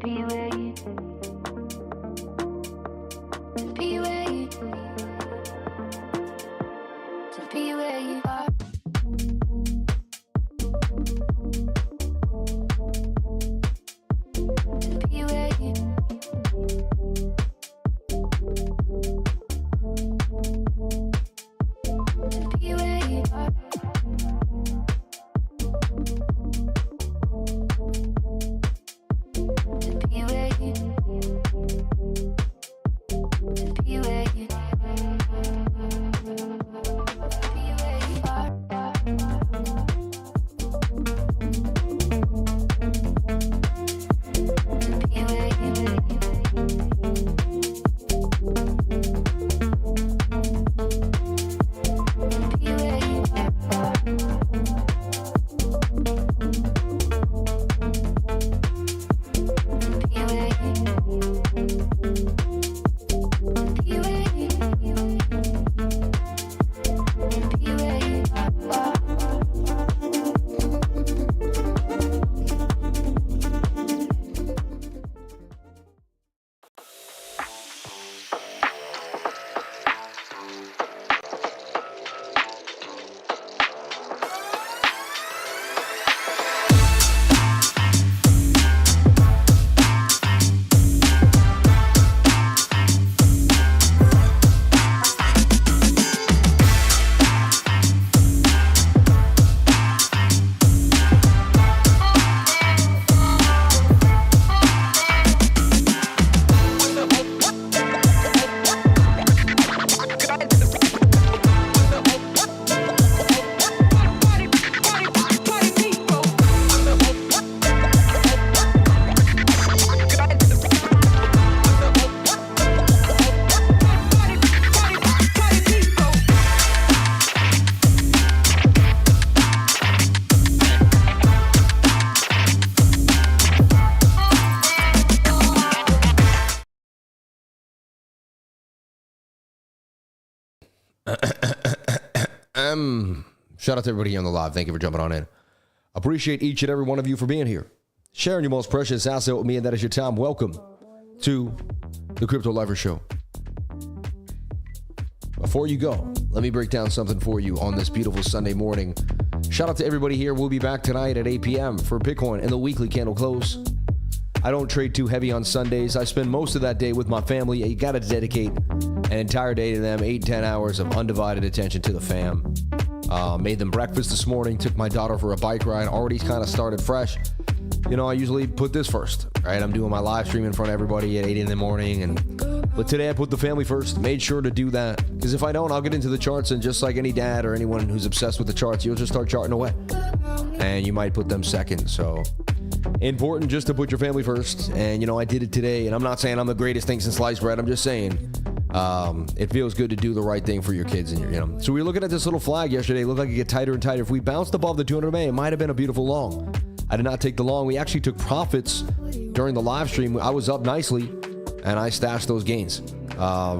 be where you, to be where you, to be where you are. To be where you, to be where you are. To be where you, to be where you, be where you are. To be where you, be where you are. Be where you are. Shout out to everybody here on the live. Thank you for jumping on in. Appreciate each and every one of you for being here, sharing your most precious asset with me, and that is your time. Welcome to the Crypto Lifer Show. Before you go, let me break down something for you on this beautiful Sunday morning. Shout out to everybody here. We'll be back tonight at 8 p.m. for Bitcoin and the weekly candle close. I don't trade too heavy on Sundays. I spend most of that day with my family. You got to dedicate an entire day to them, 8-10 hours of undivided attention to the fam. Made them breakfast this morning, took my daughter for a bike ride, already kind of started fresh. You know, I usually put this first, right? I'm doing my live stream in front of everybody at 8 in the morning, but today I put the family first, made sure to do that, because if I don't, I'll get into the charts, and just like any dad or anyone who's obsessed with the charts, you'll just start charting away, and you might put them second. So important just to put your family first, and you know, I did it today, and I'm not saying I'm the greatest thing since sliced bread. I'm just saying it feels good to do the right thing for your kids and your, you know. So we were looking at this little flag yesterday. It looked like it get tighter and tighter. If we bounced above the 200 MA, it might have been a beautiful long. I did not take the long. We actually took profits during the live stream. I was up nicely, and I stashed those gains.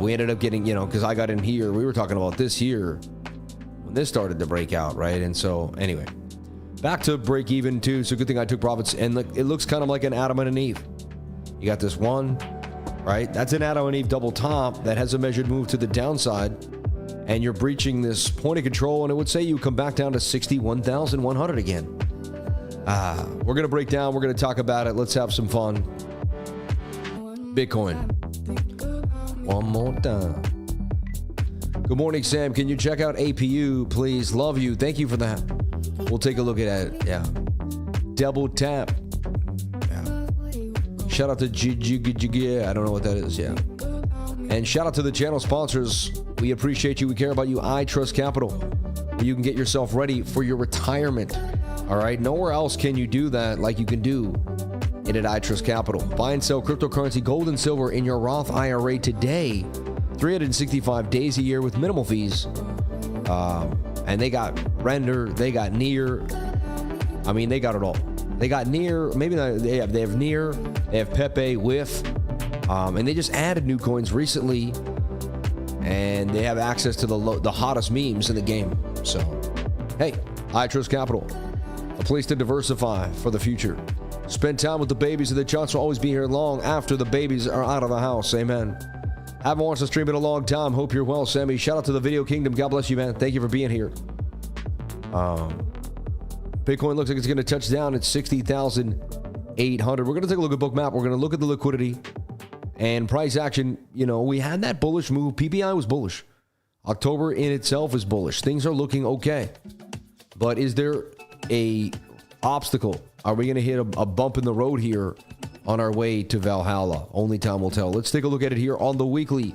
We ended up getting, you know, because I got in here. We were talking about this here when this started to break out, right? And so anyway, back to break even too. So good thing I took profits. And look, it looks kind of like an Adam and an Eve. You got this one, right? That's an Adam and Eve double top that has a measured move to the downside. And you're breaching this point of control. And it would say you come back down to 61,100 again. We're going to break down. We're going to talk about it. Let's have some fun. Bitcoin. One more time. Good morning, Sam. Can you check out APU, please? Love you. Thank you for that. We'll take a look at it. Yeah. Double tap. Yeah. Shout out to G. I don't know what that is. Yeah. And shout out to the channel sponsors. We appreciate you. We care about you. I Trust Capital, where you can get yourself ready for your retirement. All right. Nowhere else can you do that like you can do it at I Trust Capital. Buy and sell cryptocurrency, gold and silver in your Roth IRA today. 365 days a year with minimal fees. And they got Render, they got Near. I mean, they got it all. They got Near, maybe not, they have Near, they have Pepe, With, and they just added new coins recently, and they have access to the hottest memes in the game. So, hey, I Trust Capital, a place to diversify for the future. Spend time with the babies, and the chance will always be here long after the babies are out of the house. Amen. Haven't watched the stream in a long time. Hope you're well, Sammy. Shout out to the Video Kingdom. God bless you, man. Thank you for being here. Bitcoin looks like it's going to touch down at 60,800. We're going to take a look at Bookmap. We're going to look at the liquidity and price action. You know, we had that bullish move. PPI was bullish. October in itself is bullish. Things are looking okay. But is there a obstacle? Are we going to hit a bump in the road here on our way to Valhalla? Only time will tell. Let's take a look at it here on the weekly.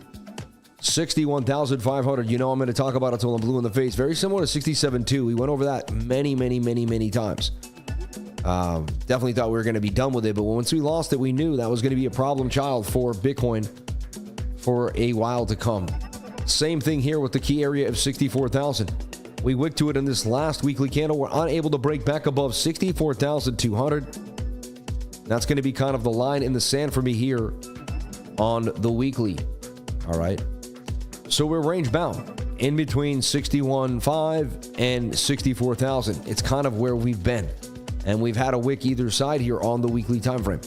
61,500. You know I'm going to talk about it until I'm blue in the face. Very similar to 67.2. We went over that many times. Definitely thought we were going to be done with it, but once we lost it, we knew that was going to be a problem child for Bitcoin for a while to come. Same thing here with the key area of 64,000. We wicked to it in this last weekly candle. We're unable to break back above 64,200. That's going to be kind of the line in the sand for me here on the weekly. All right. So we're range bound in between 61.5 and 64,000. It's kind of where we've been. And we've had a wick either side here on the weekly time frame.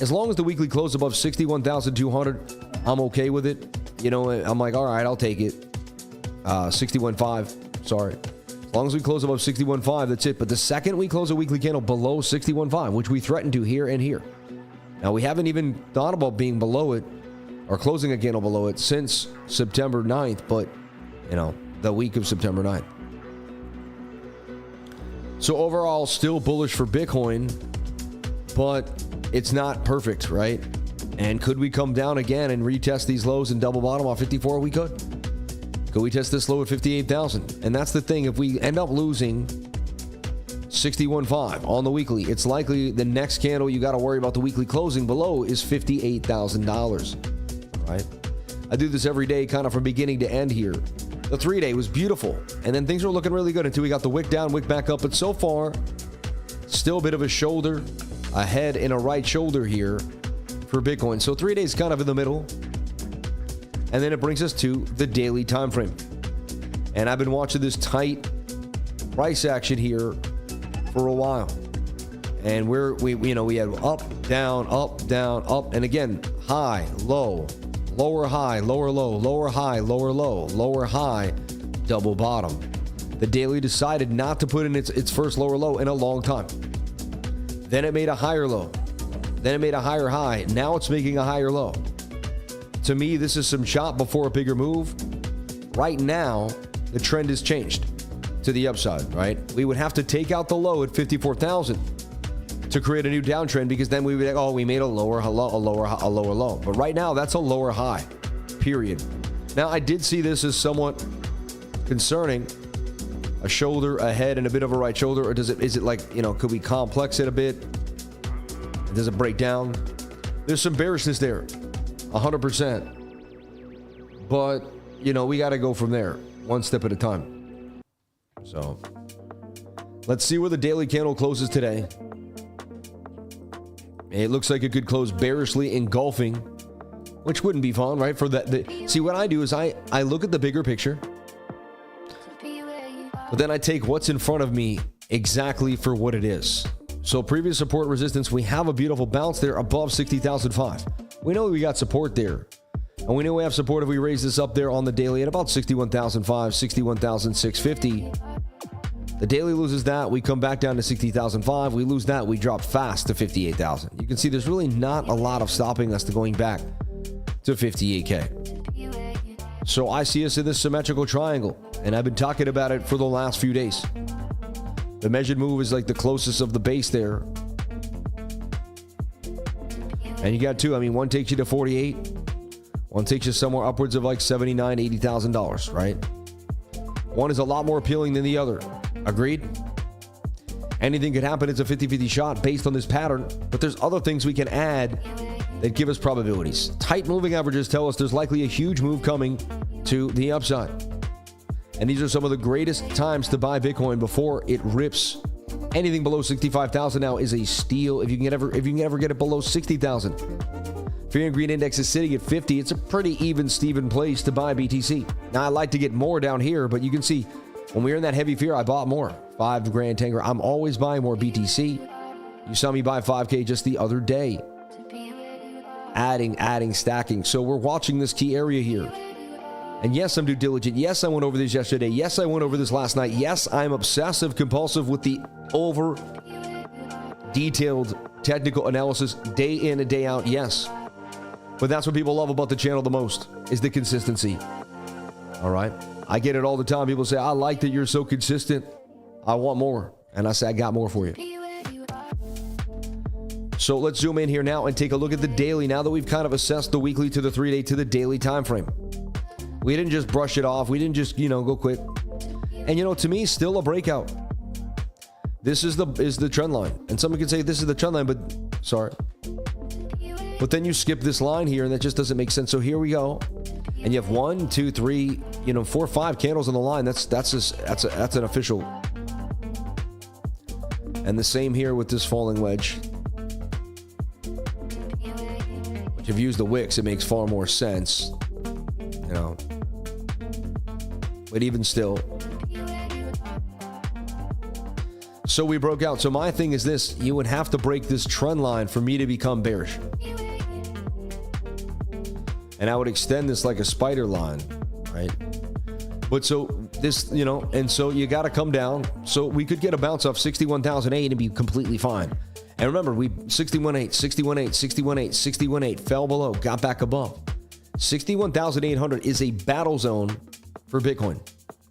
As long as the weekly close above 61,200, I'm okay with it. You know, I'm like, all right, I'll take it. 61.5. Sorry. As long as we close above 61.5, that's it. But the second we close a weekly candle below 61.5, which we threatened to here and here. Now, we haven't even thought about being below it or closing a candle below it since September 9th, but, you know, the week of September 9th. So overall, still bullish for Bitcoin, but it's not perfect, right? And could we come down again and retest these lows and double bottom off 54? We could. Could we test this low at 58,000? And that's the thing. If we end up losing 61.5 on the weekly, it's likely the next candle you got to worry about the weekly closing below is $58,000, right? I do this every day kind of from beginning to end here. The 3-day was beautiful, and then things were looking really good until we got the wick down, wick back up. But so far, still a bit of a shoulder, a head, and a right shoulder here for Bitcoin. So 3 days kind of in the middle. And then it brings us to the daily time frame. And I've been watching this tight price action here for a while. And we had up, down, up, and again, high, low, lower high, lower low, lower high, lower low, lower high, double bottom. The daily decided not to put in its first lower low in a long time. Then it made a higher low. Then it made a higher high. Now it's making a higher low. To me, this is some chop before a bigger move. Right now, the trend has changed to the upside, right? We would have to take out the low at 54,000 to create a new downtrend, because then we would, oh, we made a lower low. But right now, that's a lower high, period. Now, I did see this as somewhat concerning. A shoulder, a head, and a bit of a right shoulder, or is it like, you know, could we complex it a bit? Does it break down? There's some bearishness there. 100%. But, you know, we got to go from there, one step at a time. So, let's see where the daily candle closes today. It looks like it could close bearishly engulfing, which wouldn't be fun, right? For that, see, what I do is I look at the bigger picture, but then I take what's in front of me exactly for what it is. So previous support resistance, we have a beautiful bounce there above 60,005. We know we got support there. And we know we have support if we raise this up there on the daily at about 61,005, 61,650. The daily loses that. We come back down to 60,005. We lose that. We drop fast to 58,000. You can see there's really not a lot of stopping us to going back to 58K. So I see us in this symmetrical triangle. And I've been talking about it for the last few days. The measured move is like the closest of the base there. And you got two. I mean, one takes you to 48. One takes you somewhere upwards of like $79,000, $80,000, right? One is a lot more appealing than the other. Agreed? Anything could happen. It's a 50-50 shot based on this pattern. But there's other things we can add that give us probabilities. Tight moving averages tell us there's likely a huge move coming to the upside. And these are some of the greatest times to buy Bitcoin before it rips. Anything below 65,000 now is a steal. If you can ever get it below 60,000. Fear and Greed Index is sitting at 50. It's a pretty even Steven place to buy BTC. Now I like to get more down here, but you can see when we were in that heavy fear, I bought more. 5 grand, 10 grand. I'm always buying more BTC. You saw me buy 5K just the other day. Adding, stacking. So we're watching this key area here. And yes, I'm due diligent. Yes, I went over this yesterday. Yes, I went over this last night. Yes, I'm obsessive compulsive with the over detailed technical analysis day in and day out. Yes. But that's what people love about the channel the most, is the consistency. All right. I get it all the time. People say, I like that you're so consistent. I want more. And I say, I got more for you. So let's zoom in here now and take a look at the daily. Now that we've kind of assessed the weekly to the 3-day to the daily time frame. We didn't just brush it off. We didn't just, go quick. And to me, still a breakout. This is the trend line. And someone could say this is the trend line, but sorry. But then you skip this line here and that just doesn't make sense. So here we go. And you have 1, 2, 3, 4, 5 candles on the line. That's an official. And the same here with this falling wedge. But if you use the wicks, it makes far more sense. But even still. So we broke out. So my thing is this. You would have to break this trend line for me to become bearish. And I would extend this like a spider line, right? But so this, and so you got to come down. So we could get a bounce off 61,008 and be completely fine. And remember, we 61.8, 61.8, 61.8, 61.8, fell below, got back above. 61,800 is a battle zone for Bitcoin.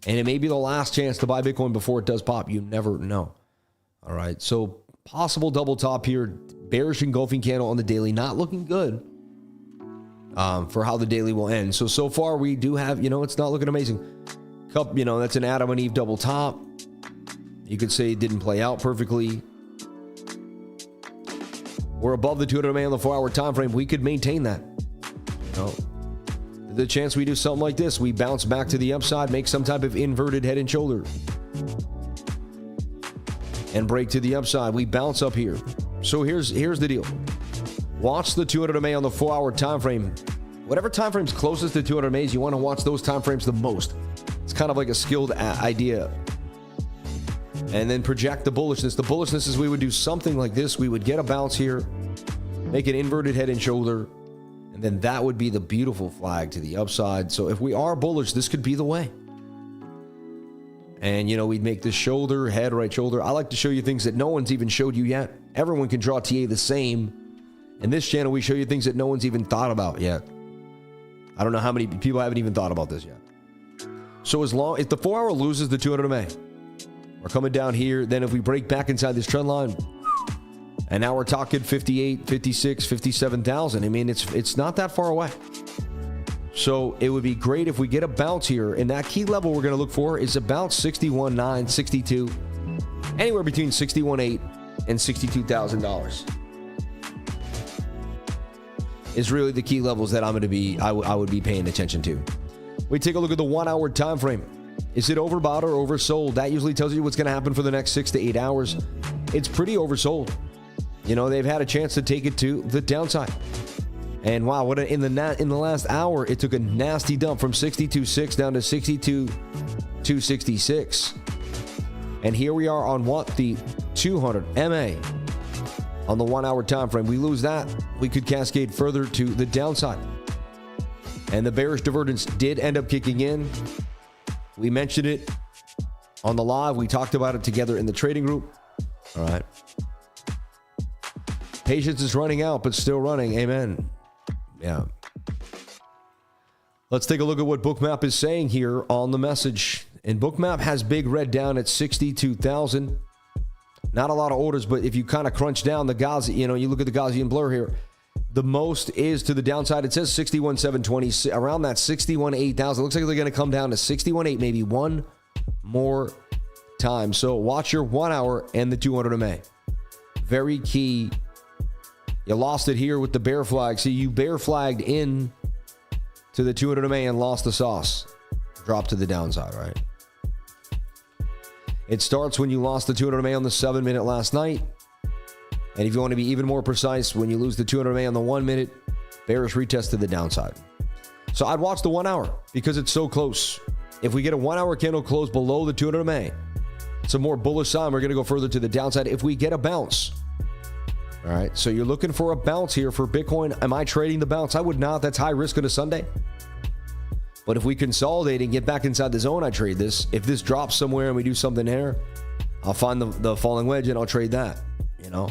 And it may be the last chance to buy Bitcoin before it does pop. You never know. All right. So possible double top here. Bearish engulfing candle on the daily. Not looking good for how the daily will end. So far we do have, it's not looking amazing. Cup, that's an Adam and Eve double top. You could say it didn't play out perfectly. We're above the 200 MA on the 4-hour time frame. We could maintain that. The chance we do something like this, we bounce back to the upside, make some type of inverted head and shoulder, and break to the upside. We bounce up here. So here's the deal. Watch the 200 MA on the 4-hour time frame. Whatever time frame's closest to 200 MAs, you want to watch those time frames the most. It's kind of like a skilled idea. And then project the bullishness. The bullishness is we would do something like this. We would get a bounce here, make an inverted head and shoulder, and then that would be the beautiful flag to the upside. So if we are bullish, this could be the way. And, we'd make the shoulder, head, right shoulder. I like to show you things that no one's even showed you yet. Everyone can draw TA the same. In this channel, we show you things that no one's even thought about yet. I don't know how many people haven't even thought about this yet. So if the 4-hour loses the 200 MA, we're coming down here. Then if we break back inside this trend line, and now we're talking 58, 56, 57,000. I mean, it's not that far away. So it would be great if we get a bounce here. And that key level we're going to look for is about 61.9, 62, anywhere between 61.8 and $62,000 is really the key levels that I would be paying attention to. We take a look at the 1-hour time frame. Is it overbought or oversold? That usually tells you what's going to happen for the next 6 to 8 hours. It's pretty oversold. They've had a chance to take it to the downside. And wow, in the last hour, it took a nasty dump from 62.6 down to 62.266. And here we are on the 200 MA on the 1-hour time frame. We lose that, we could cascade further to the downside. And the bearish divergence did end up kicking in. We mentioned it on the live. We talked about it together in the trading group. All right. Patience is running out, but still running. Amen. Yeah. Let's take a look at what BOOKMAP is saying here on the message. And BOOKMAP has big red down at 62,000. Not a lot of orders, but if you kind of crunch down the Gaussian, you look at the Gaussian blur here, the most is to the downside. It says 61,720, around that 61,800. Looks like they're going to come down to 61,800, maybe one more time. So watch your 1 hour and the 200 MA. Very key. You lost it here with the bear flag. See, you bear flagged in to the 200 MA and lost the sauce. Drop to the downside, right? It starts when you lost the 200 MA on the 7-minute last night. And if you want to be even more precise, when you lose the 200 MA on the 1-minute, bearish retest to the downside. So I'd watch the 1 hour because it's so close. If we get a 1 hour candle close below the 200 MA, it's a more bullish sign. We're going to go further to the downside. If we get a bounce All right, so you're looking for a bounce here for Bitcoin. Am I trading the bounce? I would not. That's high risk on a Sunday. But if we consolidate and get back inside the zone, I trade this. If this drops somewhere and we do something there, I'll find the falling wedge and I'll trade that, you know?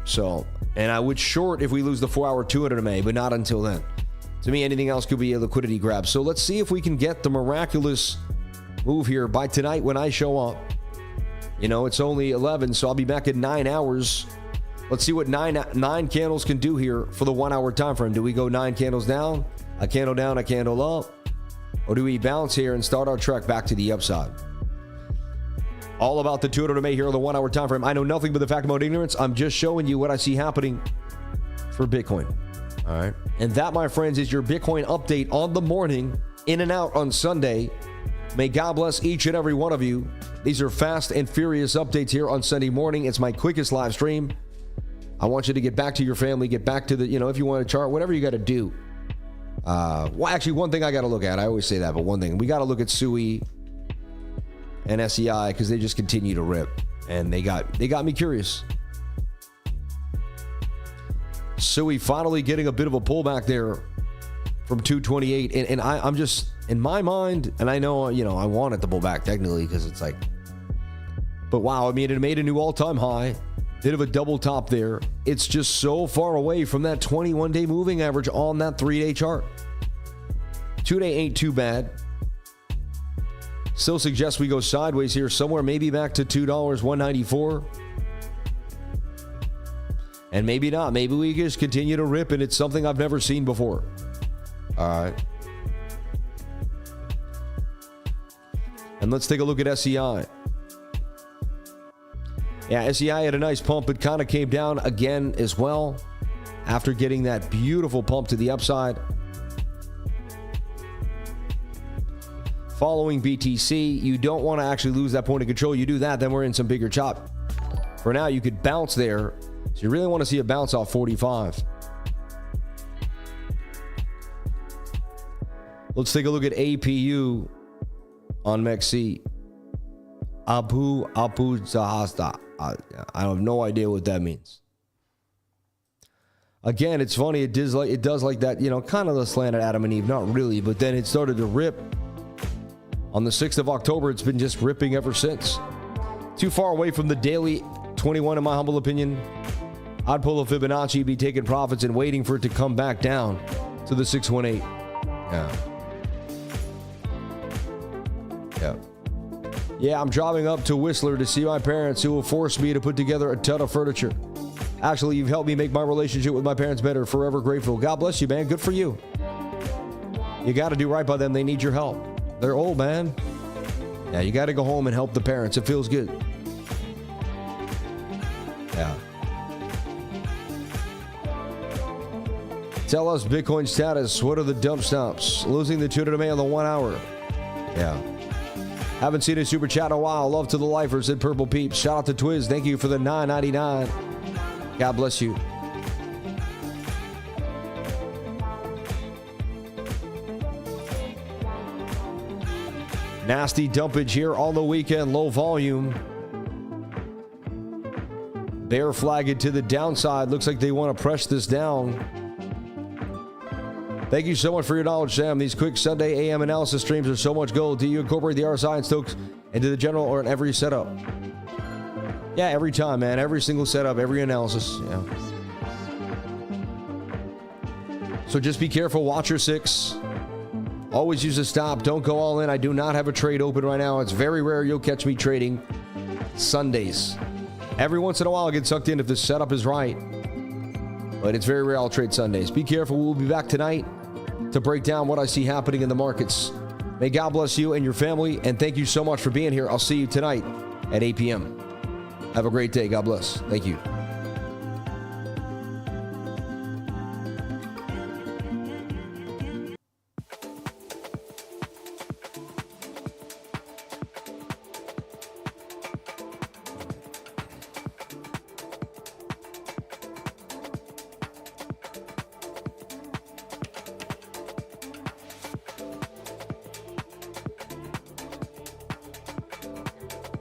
So, and I would short if we lose the 4-hour 200 MA, but not until then. To me, anything else could be a liquidity grab. So let's see if we can get the miraculous move here by tonight when I show up. You know, it's only 11, so I'll be back in 9 hours. Let's see what nine candles can do here for the 1 hour time frame. Do we go 9 candles down, a candle down, a candle up? Or do we bounce here and start our trek back to the upside? All about the 200 MA here on the 1 hour time frame. I know nothing but the fact about ignorance. I'm just showing you what I see happening for Bitcoin. All right. And that, my friends, is your Bitcoin update on the morning, in and out on Sunday. May God bless each and every one of you. These are fast and furious updates here on Sunday morning. It's my quickest live stream. I want you to get back to your family, get back to the, you know, if you want to chart, whatever you got to do. Well, actually, one thing I got to look at, I always say that, but one thing, we got to look at SUI and SEI because they just continue to rip. And they got me curious. SUI finally getting a bit of a pullback there from 228. And I'm just, in my mind, and I know, you know, I want it to pull back technically because it's like, but wow, I mean, it made a new all-time high. Bit of a double top there. It's just so far away from that 21-day moving average on that 3-day chart. 2-day ain't too bad. Still suggests we go sideways here somewhere, maybe back to $2.194. And maybe not. Maybe we just continue to rip and it's something I've never seen before. All right. And let's take a look at SEI. Yeah, SEI had a nice pump. It kind of came down again as well after getting that beautiful pump to the upside. Following BTC, you don't want to actually lose that point of control. You do that, then we're in some bigger chop. For now, you could bounce there. So you really want to see a bounce off 45. Let's take a look at APU on MEXC. Abu Zahasta. I have no idea what that means. Again, it's funny. It does like that, you know, kind of the slanted Adam and Eve. Not really, but then it started to rip. On the 6th of October, it's been just ripping ever since. Too far away from the daily 21, in my humble opinion. I'd pull a Fibonacci, be taking profits and waiting for it to come back down to the 618. Yeah, I'm driving up to Whistler to see my parents who will force me to put together a ton of furniture. Actually, you've helped me make my relationship with my parents better. Forever grateful. God bless you, man. Good for you. You got to do right by them. They need your help. They're old, man. Yeah, you got to go home and help the parents. It feels good. Yeah. Tell us Bitcoin status. What are the dump stops? Losing the 200 MA on the 1 hour. Yeah. Haven't seen a super chat in a while. Love to the lifers at Purple Peeps. Shout out to Twiz. Thank you for the $9.99. God bless you. Nasty dumpage here on the weekend. Low volume. Bear flagged to the downside. Looks like they want to press this down. Thank you so much for your knowledge, Sam. These quick Sunday AM analysis streams are so much gold. Do you incorporate the RSI and Stokes into the general or in every setup? Yeah, every time, man. Every single setup, every analysis. Yeah. So just be careful. Watch your 6. Always use a stop. Don't go all in. I do not have a trade open right now. It's very rare you'll catch me trading Sundays. Every once in a while, I get sucked in if the setup is right. But it's very rare I'll trade Sundays. Be careful. We'll be back tonight to break down what I see happening in the markets. May God bless you and your family, and thank you so much for being here. I'll see you tonight at 8 p.m. Have a great day. God bless. Thank you.